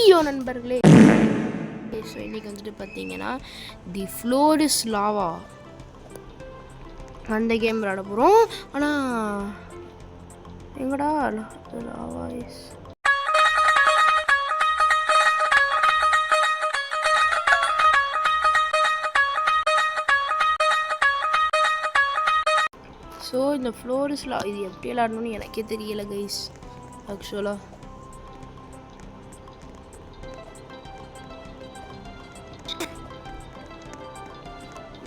பியோ நண்பர்களே. ஸோ இன்றைக்கி வந்துட்டு பார்த்தீங்கன்னா தி ஃப்ளோர் இஸ் லாவா அந்த கேம் விளாட போகிறோம். ஆனால் எங்கடா லாவா இஸ் ஸோ இந்த ஃப்ளோர் இஸ் லா இது எப்படி விளாடணும்னு எனக்கே தெரியலை கைஸ். ஆக்சுவலாக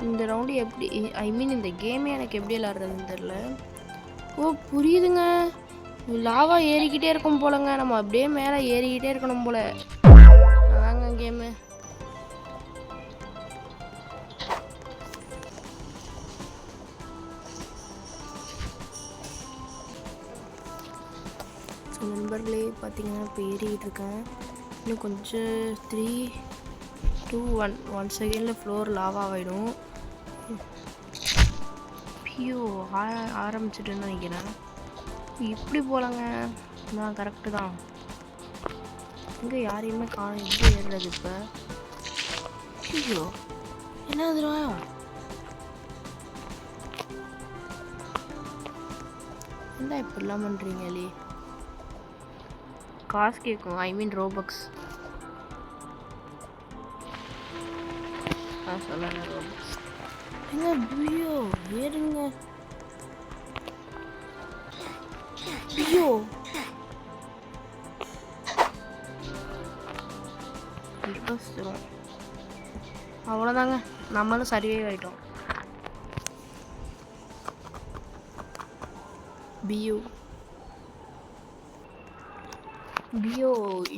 இந்த ரவுண்டு எப்படி இந்த கேமே எனக்கு எப்படி விளாட்றதுன்னு தெரில. ஓ புரியுதுங்க, லாவா ஏறிக்கிட்டே இருக்கும் போலங்க. நம்ம அப்படியே மேலே ஏறிக்கிட்டே இருக்கணும் போல. அதாங்க கேமு. ஸோ நண்பர்களே பார்த்தீங்கன்னா இப்போ ஏறிக்கிட்டு இருக்கேன். இன்னும் கொஞ்சம் 3, 2, 1 செகண்டில் ஃப்ளோர் லாவா ஆகிடும். பியோ ஆரம்பிச்சிட்டுன்னு நினைக்கிறேன். இப்படி போகலாங்க, நான் கரெக்டு தான். இங்கே யாரையுமே காணும். எப்படி ஏறுறது இப்போ? ஐயோ என்னதுடா, என்ன இப்படிலாம் பண்ணுறீங்களே? காசு கேட்கும், ரோபக்ஸ். சொல்லல ரோபக்ஸ். என்ன பியோ ஏறுங்க பியோ. அவ்வளோதாங்க, நம்மளும் சர்வே ஆகிட்டோம். பியோ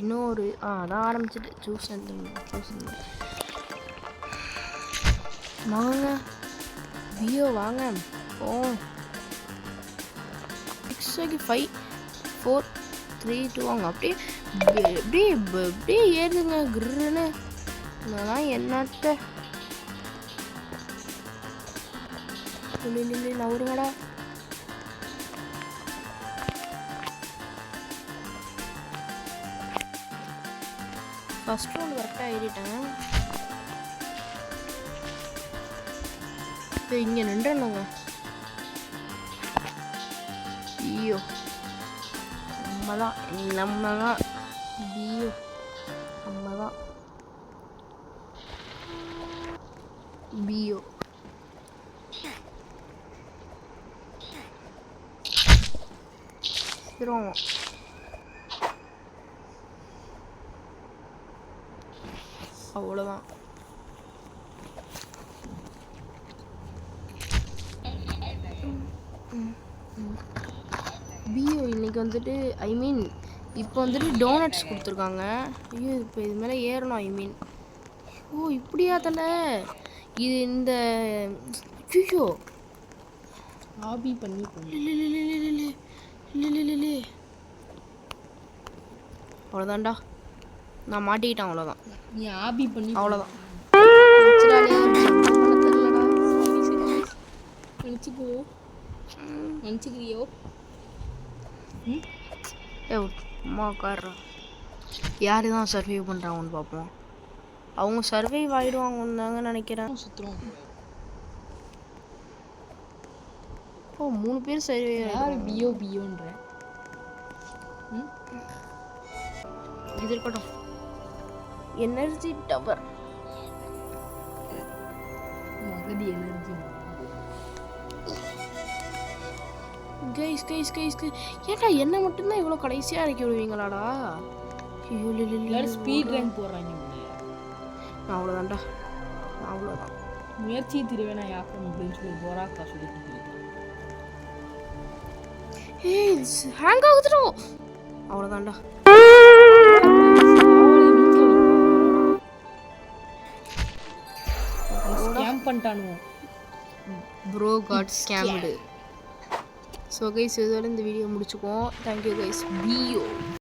இன்னொரு அதான் ஆரம்பிச்சிட்டு சூஸ் வாங்க பியோ வாங்க. ஓ 6, 5, 4, 3, 2 வாங்க. அப்படியே ஏறுதுங்க கிருன்னு. நான் என்னத்த நவருங்கடா. ஃபர்ஸ்ட் ரவுண்ட் கரெக்டாக ஏறிட்டேன். இப்போ இங்கே நின்றுணுங்க. ஐயோ நம்ம தான் ஐயோ நம்ம தான் பியோ. அவ்வளோதான். பியோ இன்னைக்கு வந்துட்டு இப்போ வந்துட்டு டோனட்ஸ் கொடுத்துருக்காங்க. ஐயோ இப்போ இது மேலே ஏறணும். ஓ இப்படியா தலை இது இந்த ஐயோ ஆபி பண்ணி அவ்வளோதான்டா, நான் மாட்டிக்கிட்டேன். அவ்வளோதான், நீ ஆபி பண்ணி அவ்வளோதான். நினச்சிக்கிறியோ? அம்மா உட்கார்றா. யார் தான் சர்வைவ் பண்ணுறாங்கன்னு பார்ப்போம். அவங்க சர்வைவ் ஆகிடுவாங்கன்னு தாங்க நினைக்கிறேன். சுற்றுறோம். ஓ 3 பேர் சர்வைவ். யார் பியோன்ற இது இருக்கட்டும். எனர்ஜி டவர் மகதி எனர்ஜி. கைஸ் ஏன்டா என்ன மட்டும்தான் இவ்வளோ கடைசியாக இறக்கி விடுவீங்களாடா? ஸ்பீட் ரன் போடுறாங்க. நான் அவ்வளோதான்டா, அவ்வளோதான். முயற்சி திருவேனா யாக்கம் அப்படின்னு சொல்லி போராக்கா சொல்லிட்டு ஹேங் ஆகுதுடும். அவ்வளோதான்டா. ஸ்கேம் பண்ணிட்டானுவோம். Bro got scammed. So guys இதோட இந்த வீடியோ முடிச்சுக்குவோம். Thank you guys. பியோ.